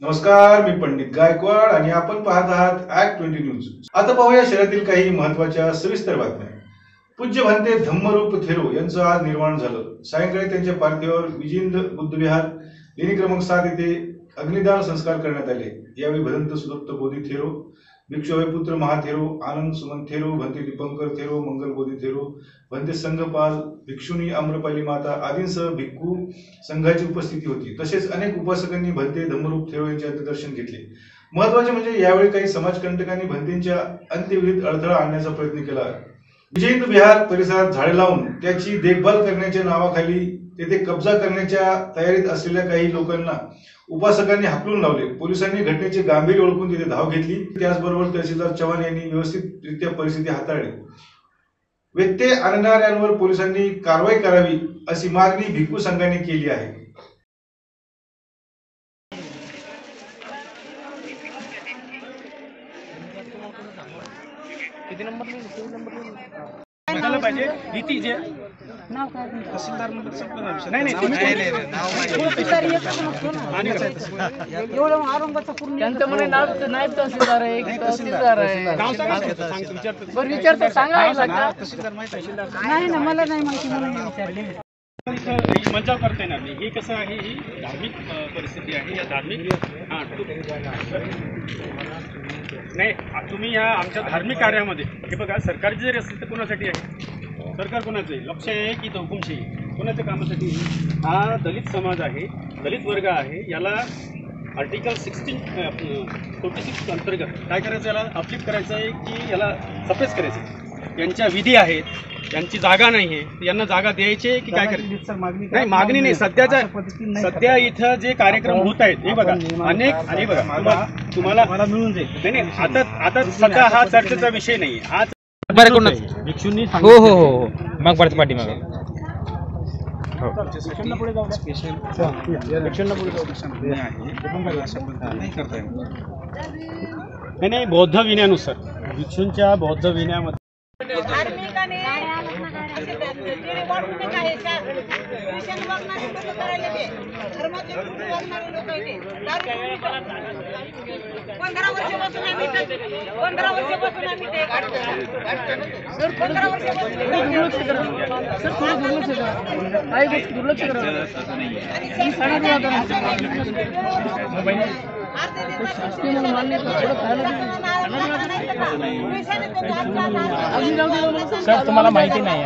नमस्कार, मी पंडित गायकवाड आणि आपण पाहत आहात ऍक्ट 20 न्यूज। आता पाहूया शहरातील काही महत्त्वाच्या सविस्तर बातम्या। पूज्य भंते धम्मरूप थेरो यांचं आज निर्वाण झालं। सायंकाळी त्यांच्या पार्थिवावर विजिंद बुद्धविहार लेणी क्रमांक 7 येथे अग्निदान संस्कार करण्यात आले। यावेळी भदंत सुदत्त बोधी थेरो, भिक्षु अभयपुत्र महाथेरो, आनंद सुमन थेरो, भंते दीपंकर थेरो, मंगल बोधी थेरो, भंते संघपाल, भिक्षुनी आम्रपाली माता आदींसह भिक्खू संघाची उपस्थिती होती। तसेच अनेक उपासकांनी भंते धम्मरूप थेरो यांचे अंत्यदर्शन घेतले। महत्त्वाचे म्हणजे यावेळी काही समाजकंटकांनी भंतेंच्या अंत्यविधीत अडथळा आणण्याचा प्रयत्न केला। विजयिंद विहार परिसरात झाडे लावून त्याची देखभाल करण्याच्या नावाखाली तेथे कब्जा करण्याच्या तयारीत असलेल्या काही लोकांना उपासकांनी हाकलून लावले। पोलिसांनी घटनेचे गांभीर्य ओळखून तिथे धाव घेतली। त्याचबरोबर तहसीलदार चव्हाण यांनी व्यवस्थितरित्या परिस्थिती हाताळली। व्यत्यय आणणाऱ्यांवर पोलिसांनी कारवाई करावी अशी मागणी भिक्खू संघाने केली आहे। किती नंबर लिहिलं पाहिजे नीती जे नाव काय तहसीलदार म्हणून संपलं नाही एवढं औरंगाबादचं पूर्ण त्यांचं म्हणे नायब तहसीलदार आहे की तहसीलदार आहे नाव सांगा बरं विचारतो सांगा तहसीलदार माहिती तहसीलदार नाही ना मला नाही माहिती म्हणून विचारले। मजाव करता येणार नाही। हे कसं आहे, ही धार्मिक परिस्थिती आहे। या धार्मिक नाही तुम्ही या आमच्या धार्मिक कार्यामध्ये हे बघा, सरकारची जरी असेल तर कोणासाठी आहे? सरकार कोणाचं आहे? लोकशाही आहे की हुकुमशाही? कोणाच्या कामासाठी? हा दलित समाज आहे, दलित वर्ग आहे। याला आर्टिकल 46 अंतर्गत काय करायचं, याला अपलिफ्ट करायचं आहे की याला सप्रेस करायचं आहे? यांच्या विधी आहेत, यांची जागा नाही आहे, यांना जागा द्यायची की काय करायचं? नाही मागणी नाही, सध्या इथं जे कार्यक्रम होत आहेत हे बघा अनेक आणि बघा तुम्हाला मिळून जाईल। नाही आता सध्या हा चर्चेचा विषय नाही। हा भिक्षूंनी हो हो हो मग परत पाठीमागे नाही बौद्ध विनयानुसार भिक्षूंच्या बौद्ध विनयामध्ये धार्मिक आणि असे वाटून काय ख्रिश्चन वागणारे लोक करायला ते धर्माचे वागणारे लोक आहे ते 15 वर्षापासून आम्ही 15 वर्षापासून आम्ही ते सर 15 वर्षापासून दुर्लक्ष सर तुम्हाला माहिती नाही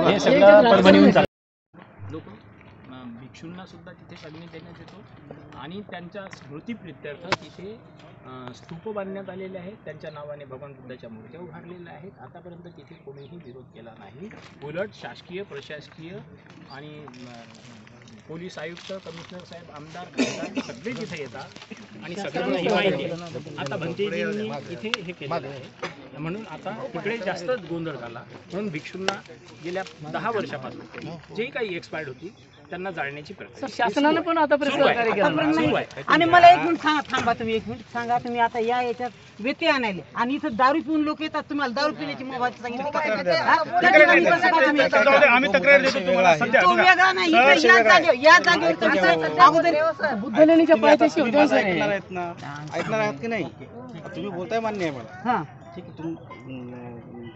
हे सगळं परभणीहून लोक भिक्षूंना सुद्धा तिथे अग्नी देण्यात येतो आणि त्यांच्या स्मृतीप्रित्यर्थ तिथे स्तूप बांधण्यात आलेले आहेत। त्यांच्या नावाने भगवान बुद्धाच्या मूर्त्या उभारलेल्या आहेत। आतापर्यंत तिथे कोणीही विरोध केला नाही। उलट शासकीय प्रशासकीय आणि पोलीस आयुक्त, कमिशनर साहेब, आमदार, खासदार सगळे तिथे येतात आणि सगळ्यांना ही माहिती आहे। आता भंतेजींनी इथे हे केलेलं आहे म्हणून आता तिकडे जास्त गोंधळ झाला। म्हणून भिक्षूंना गेल्या 10 वर्षापासून जे काही एक्सपायर्ड होती त्यांना जाळण्याची प्रक्रिया शासनाने पण आतापर्यंत सहकार्य केलं आणि मला एक मिनिट सांगा, थांबा तुम्ही एक मिनिट सांगा। तुम्ही आता या याच्यात व्यत्यय आणायले आणि इथं दारू पिऊन लोक येतात, तुम्हाला दारू पिण्याची मोबाईल सांगितली आम्ही तक्रार देतो तुम्हाला सध्या तो वेगळा नाही, या जागेवर अगोदर बुद्धलेणीच्या पायाची ऐकणार आहात की नाही? तुम्ही बोलताय मान्य आहे मला, हां ठीक आहे।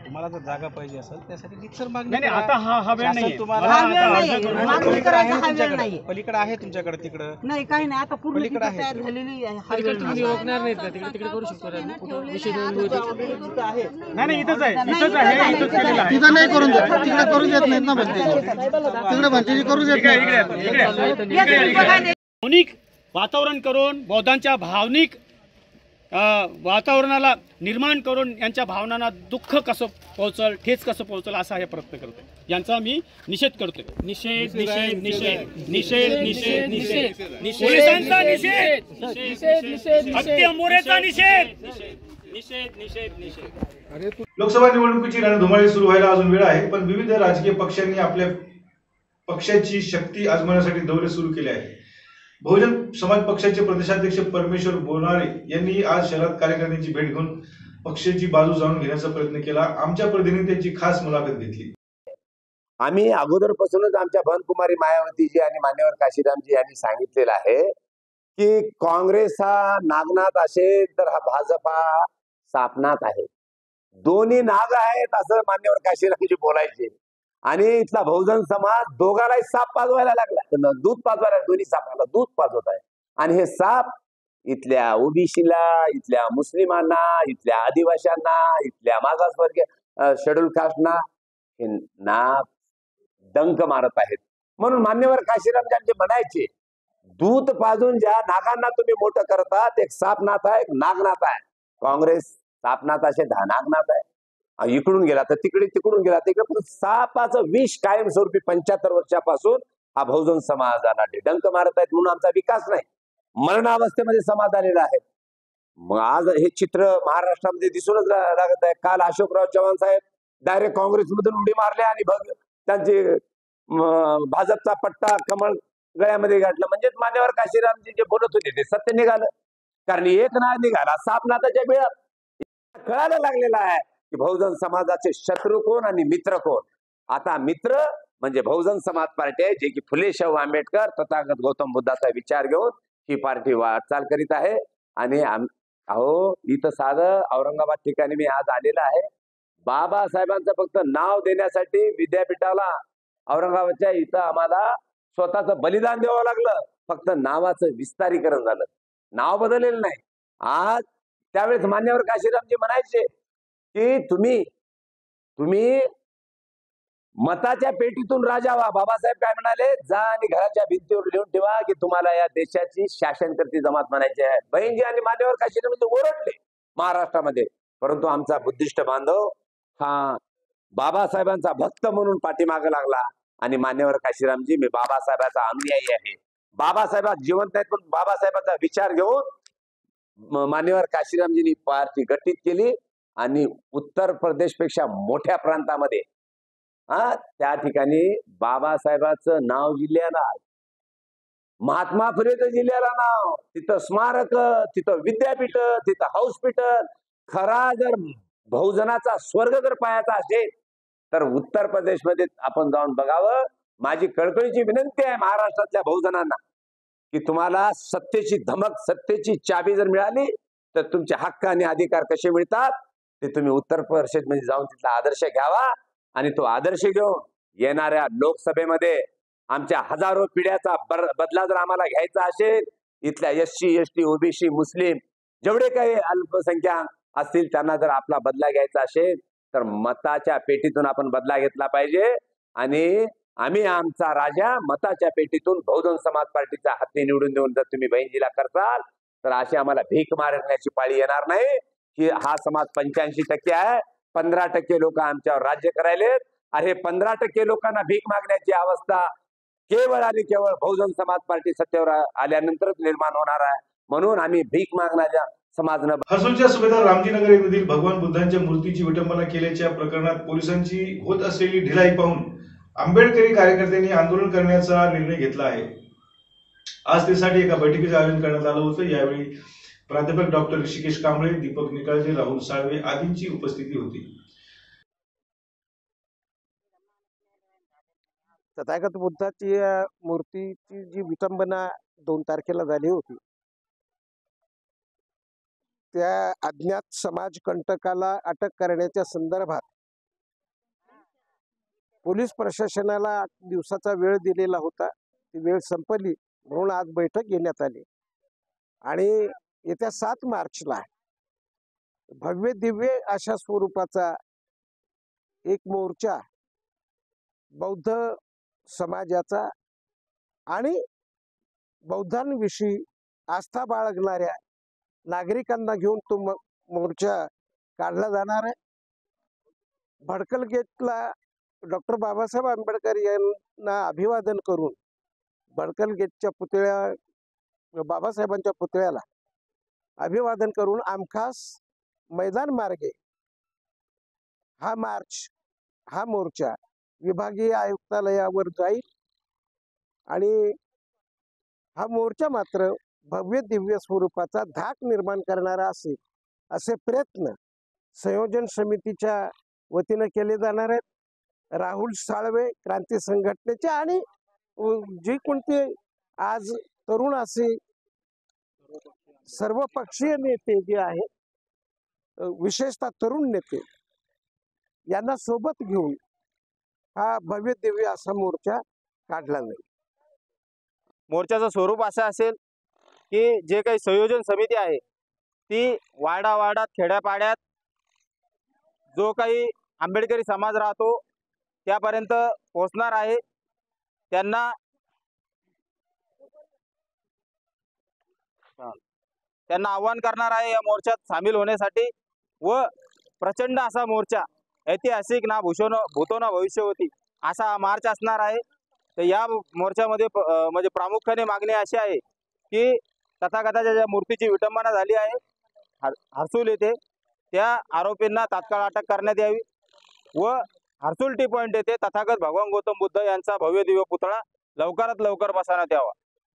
तुम्हाला जर जागा पाहिजे असेल त्यासाठी रीतसर मागणी नाही आता हा वेळ नाही तुम्हाला पलीकडे आहे तुमच्याकडे तिकडं नाही काही नाही। आता पूर्ण पलीकडे आहे तयार झालेली तुम्ही रोखणार नाहीत का? तिकडे तिकडे करू शकतो नाही इथंच आहे इथंच केलेलं आहे। तिथं नाही करून देत, तिकडे करून देत नाहीत ना तिकडे भंतेजी करू देत नाही। भावनिक वातावरण करून बौद्धांच्या भावनिक वातावरणाला निर्माण करून यांच्या भावनांना दुःख कसं पोहोचल, ठेच कसं पोहोचल असा हे प्रयत्न करतोय। यांचा मी निषेध करतोय। निषेध निषेध निषेध निषेध निषेध निषेध पोलिसांचा निषेध, हत्या मोरेचा निषेध, निषेध निषेध निषेध। लोकसभा निवडणुकीची रणधुमाळी सुरू व्हायला अजून वेळ आहे, पण विविध राजकीय पक्षांनी आपल्या पक्षाची शक्ती आजमावण्यासाठी दौरे सुरू केले आहेत। बहुजन समाज पक्षाचे प्रदेशाध्यक्ष परमेश्वर बोनारे यांनी आज शहरात कार्यकर्त्यांची भेट घेऊन पक्षाची बाजू जाणून घेण्याचा प्रयत्न केला। आमच्या प्रतिनिधींनी त्यांची खास मुलाखत घेतली। आम्ही अगोदरपासूनच आमच्या भवनकुमारी मायावतीजी आणि मान्यवर काशीरामजी यांनी सांगितलेलं आहे की काँग्रेस हा नागनाथ असेल तर हा भाजप हा सापनाथ आहे. दोन्ही नाग आहेत असं मान्यवर काशीरामजी बोलायचे. आणि इथला बहुजन समाज दोघालाही साप पाजवायला लागला, दूध पाजवायला, दोन्ही सापाला दूध पाजवत आहे. आणि हे साप इथल्या ओबीसीला, इथल्या मुस्लिमांना, इथल्या आदिवासींना, इथल्या मागासवर्गीय शेड्यूल कास्टना हे नाग डंक मारत आहेत. म्हणून मान्यवर काशीरामजी म्हणायचे, दूध पाजून ज्या नागांना तुम्ही मोठं करतात, एक सापनाथ आहे, एक नागनाथ आहे. काँग्रेस सापनाथ असे नागनाथ आहे. इकडून गेला तर तिकडे, तिकडून गेला तिकडे, पण सापाचं विष कायमस्वरूपी 75 वर्षापासून हा बहुजन समाजाला डंक मारत आहेत. म्हणून आमचा विकास नाही, मरणावस्थेमध्ये समाज आलेला आहे. मग आज हे चित्र महाराष्ट्रामध्ये दिसूनच लागत आहे. काल अशोकराव चव्हाण साहेब डायरेक्ट काँग्रेसमधून उडी मारले आणि त्यांचे भाजपचा पट्टा कमळ गळ्यामध्ये गाठला. म्हणजेच मान्यवर काशीरामजी जे बोलत होते ते सत्य निघालं. कारण एक नाग निघाला सापनाथाच्या वेळात कळायला लागलेला आहे की बहुजन समाजाचे शत्रू कोण आणि मित्र कोण. आता मित्र म्हणजे बहुजन समाज पार्टी आहे, जे की फुले शाहू आंबेडकर तथागत गौतम बुद्धाचा विचार घेऊन ही पार्टी वाटचाल करीत आहे. आणि अहो इथं साधं औरंगाबाद ठिकाणी मी आज आलेला आहे. बाबासाहेबांचं फक्त नाव देण्यासाठी विद्यापीठाला औरंगाबादच्या इथं आम्हाला स्वतःचं बलिदान द्यावं लागलं. फक्त नावाचं विस्तारीकरण झालं, नाव बदललेलं नाही. आज त्यावेळेस मान्यवर काशीरामजी म्हणायचे की तुम्ही मताच्या पेटीतून राजा व्हा. बाबासाहेब काय म्हणाले, जा आणि घराच्या भिंतीवर लिहून ठेवा की तुम्हाला या देशाची शासनकर्ती जमात म्हणायची आहे. बहिणजी आणि मान्यवर काशीरामजी ओरडले महाराष्ट्रामध्ये. परंतु आमचा बुद्धिस्ट बांधव हा बाबासाहेबांचा भक्त म्हणून पाठीमागे लागला. आणि मान्यवर काशीरामजी, मी बाबासाहेबांचा अनुयायी आहे. बाबासाहेब जिवंत आहेत, पण बाबासाहेबांचा विचार घेऊन मान्यवर काशीरामजींनी पार्टी गठीत केली. आणि उत्तर प्रदेश पेक्षा मोठ्या प्रांतामध्ये त्या ठिकाणी बाबासाहेबांचं नाव जिल्ह्याला, महात्मा फुलेचं जिल्ह्याला नाव, तिथं स्मारक, तिथं विद्यापीठ, तिथं हॉस्पिटल. खरा जर बहुजनाचा स्वर्ग जर पाहायचा असेल तर उत्तर प्रदेशमध्ये आपण जाऊन बघावं. माझी कळकळीची विनंती आहे महाराष्ट्रातल्या बहुजनांना की तुम्हाला सत्तेची धमक, सत्तेची चाबी जर मिळाली तर तुमचे हक्क आणि अधिकार कसे मिळतात ते तुम्ही उत्तर प्रदेशमध्ये जाऊन तिथला आदर्श घ्यावा. आणि तो आदर्श घेऊन येणाऱ्या लोकसभेमध्ये आमच्या हजारो पिढ्याचा बदला जर आम्हाला घ्यायचा असेल, इथल्या SC ST OBC मुस्लिम जेवढे काही अल्पसंख्याक असतील त्यांना जर आपला बदला घ्यायचा असेल तर मताच्या पेटीतून आपण बदला घेतला पाहिजे. आणि आम्ही आमचा राजा मताच्या पेटीतून बहुजन समाज पार्टीचा हाती निवडून देऊन जर तुम्ही बहिणजीला करताल तर अशी आम्हाला भीक मारण्याची पाळी येणार नाही. की हा समाज 85% आहे, 15% लोक आमच्यावर राज्य करायलेत. अरे 15% लोकांना भीक मागण्याची अवस्था केवळ आणि केवळ बहुजन समाज पार्टी सत्तेवर आल्यानंतरच निर्माण होणार आहे. म्हणून आम्ही भीक मागणाऱ्या समाजानं. हर्सूलच्या सुभेदार रामजीनगर येथील भगवान बुद्धांच्या मूर्तीची विटंबना केल्याच्या प्रकरणात पोलिसांची होत असलेली ढिलाई पाहून आंबेडकरी कार्यकर्त्यांनी आंदोलन करण्याचा निर्णय घेतला आहे. आज त्यासाठी एका बैठकीचे आयोजन करण्यात आलं होतं. यावेळी प्राध्यापक डॉक्टर ऋषिकेश कांबळे, दीपक निकाळजे, राहुल साळवे आदींची उपस्थिती होती. तथागत बुद्धाची मूर्तीची जी विटंबना 2 तारखेला झाली होती, त्या अज्ञात समाज कंटकाला अटक करण्याच्या संदर्भात पोलीस प्रशासनाला 8 दिवसाचा वेळ दिलेला होता. ती वेळ संपली म्हणून आज बैठक घेण्यात आली. आणि येत्या 7 मार्चला भव्य दिव्य अशा स्वरूपाचा एक मोर्चा बौद्ध समाजाचा आणि बौद्धांविषयी आस्था बाळगणाऱ्या नागरिकांना घेऊन तो मोर्चा काढला जाणार आहे. भडकल गेटला डॉक्टर बाबासाहेब आंबेडकर यांना अभिवादन करून भडकल गेटच्या बाबासाहेबांच्या पुतळ्याला अभिवादन करून आमखास मैदान मार्गे हा मार्च, हा मोर्चा विभागीय आयुक्तालयावर जाईल. आणि हा मोर्चा मात्र भव्य दिव्य स्वरूपाचा धाक निर्माण करणारा असेल असे प्रयत्न संयोजन समितीच्या वतीने केले जाणार आहेत. राहुल साळवे क्रांती संघटनेचे आणि जे कोणते आज तरुण असे सर्वपक्षीय नेते जे आहेत, विशेषतः तरुण नेते यांना सोबत घेऊन हा भव्य दिव्य असा मोर्चा काढला जाईल. मोर्चाचं स्वरूप असं असेल की जे काही संयोजन समिती आहे ती वाडावाडात खेड्यापाड्यात जो काही आंबेडकरी समाज राहतो त्यापर्यंत पोहोचणार आहे. त्यांना आव्हान करणार आहे या मोर्चात सामील होण्यासाठी व प्रचंड असा मोर्चा, ऐतिहासिक ना भूतो ना भविष्यवती असा हा मार्च असणार आहे. तर या मोर्चामध्ये म्हणजे प्रामुख्याने मागणी अशी आहे की तथागताच्या ज्या मूर्तीची विटंबना झाली आहे हर्सुल येथे, त्या आरोपींना तात्काळ अटक करण्यात यावी व हर्सुल टी पॉइंट येथे तथागत भगवान गौतम बुद्ध यांचा भव्य दिव्य पुतळा लवकरात लवकर बसवण्यात यावा.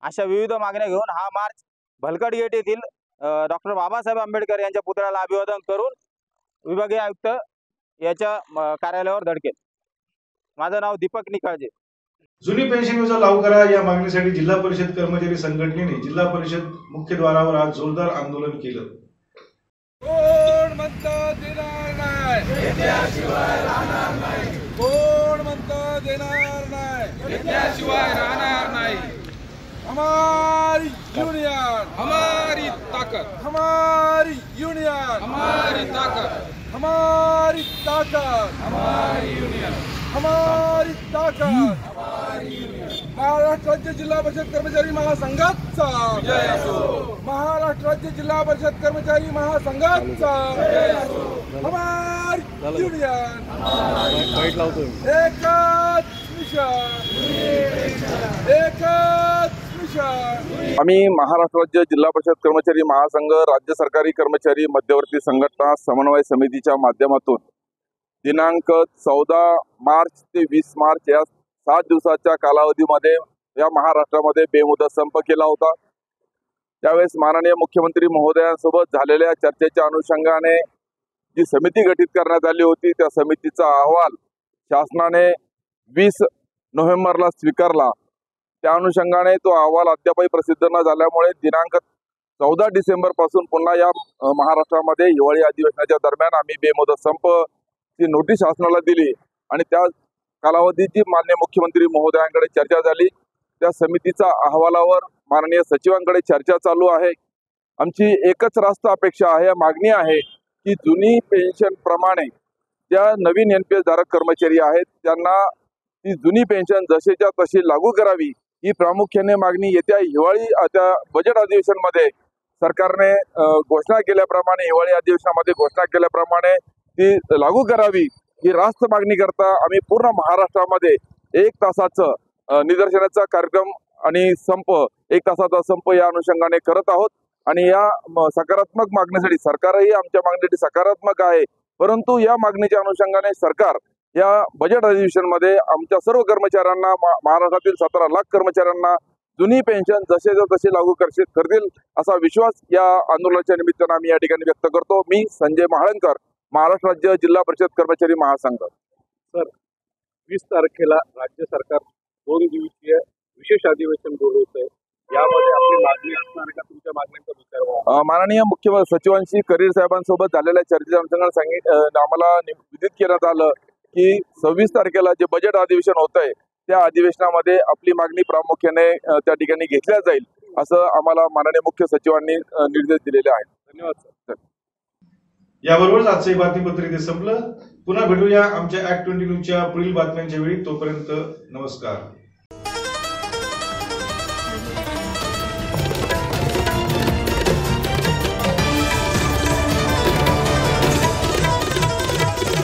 अशा विविध मागण्या घेऊन हा मार्च भलकड गेट येथील डॉक्टर बाबासाहेब आंबेडकर यांच्या पुतळ्याला अभिवादन करून विभागीय आयुक्त याच्या कार्यालयावर धडकेल. माझं नाव दीपक निकाळजे. जुनी पेन्शन योजना लागू करा या मागणीसाठी जिल्हा परिषद कर्मचारी संघटनेने जिल्हा परिषद मुख्यद्वारावर आज जोरदार आंदोलन केलं. कोण म्हणतं देणार नाही, त्याशिवाय राहणार नाही. कोण म्हणतं देणार नाही, त्याशिवाय राहणार नाही. हमारी यूनियन, हमारी ताकत. हमारी यूनियन, हमारी ताकत. हमारी ताकत, हमारी यूनियन. हमारी ताकत, हमारी यूनियन. महाराष्ट्र राज्य जिल्हा परिषद कर्मचारी महासंघाचा जय असो. महाराष्ट्र राज्य जिल्हा परिषद कर्मचारी महासंघाचा जय असो. हमारी यूनियन, एकच मिशन, एकच मिशन. आम्ही महाराष्ट्र राज्य जिल्हा परिषद कर्मचारी महासंघ, राज्य सरकारी कर्मचारी मध्यवर्ती संघटना समन्वय समितीच्या माध्यमातून दिनांक 14 मार्च ते 20 मार्च या 7 दिवसाच्या कालावधीमध्ये या महाराष्ट्रामध्ये बेमुदत संप केला होता. त्यावेळेस माननीय मुख्यमंत्री महोदयांसोबत झालेल्या चर्चेच्या अनुषंगाने जी समिती गठीत करण्यात आली होती त्या समितीचा अहवाल शासनाने 20 नोव्हेंबरला स्वीकारला. त्या अनुषंगाने तो अहवाल अद्यापही प्रसिद्ध न झाल्यामुळे दिनांक 14 डिसेंबर पासून पुन्हा या महाराष्ट्रामध्ये हिवाळी अधिवेशनाच्या दरम्यान आम्ही बेमुदत संप ची नोटीस शासनाला दिली आणि त्या कालावधीची माननीय मुख्यमंत्री महोदयांकडे चर्चा झाली. त्या समितीचा अहवालावर माननीय सचिवांकडे चर्चा चालू आहे. आमची एकच रास्त अपेक्षा आहे, मागणी आहे की जुनी पेन्शन प्रमाणे ज्या नवीन NPS धारक कर्मचारी आहेत त्यांना ती जुनी पेन्शन जशीच्या तशी लागू करावी. ही प्रामुख्याने मागणी येत्या हिवाळी बजेट अधिवेशनमध्ये सरकारने घोषणा केल्याप्रमाणे, हिवाळी अधिवेशनामध्ये घोषणा केल्याप्रमाणे ती लागू करावी. ही रास्त मागणी करता आम्ही पूर्ण महाराष्ट्रामध्ये 1 तासाचं निदर्शनाचा कार्यक्रम आणि संप, 1 तासाचा संप या अनुषंगाने करत आहोत. आणि या सकारात्मक मागणीसाठी सरकारही आमच्या मागणीसाठी सकारात्मक आहे, परंतु या मागणीच्या अनुषंगाने सरकार या बजेट अधिवेशनमध्ये आमच्या सर्व कर्मचाऱ्यांना, महाराष्ट्रातील 17 लाख कर्मचाऱ्यांना जुनी पेन्शन जसे तसे लागू करतील असा विश्वास या आंदोलनाच्या निमित्तानं आम्ही या ठिकाणी व्यक्त करतो. मी संजय महाळंकर, महाराष्ट्र राज्य जिल्हा परिषद कर्मचारी महासंघ. सर, 20 तारखेला राज्य सरकार 2 दिवसीय विशेष अधिवेशन बोलवतंय. यामध्ये आपली मागणी असणार का? तुमच्या मागण्यांचा विचार माननीय मुख्य सचिवांशी करीर साहेबांसोबत झालेल्या चर्चेच्या अनुषंगाने आम्हाला विदित करण्यात आलं की 26 तारखेला जे बजेट अधिवेशन होत आहे त्या अधिवेशनामध्ये आपली मागणी प्रामुख्याने त्या ठिकाणी घेतल्या जाईल असं आम्हाला माननीय मुख्य सचिवांनी निर्देश दिलेले आहेत. धन्यवाद सर. याबरोबरच आजचे बातमीपत्र इथे संपलं. पुन्हा भेटूया आमच्या ऍक्ट 20 न्यूजच्या पुढील बातम्यांच्या वेळी. तोपर्यंत नमस्कार.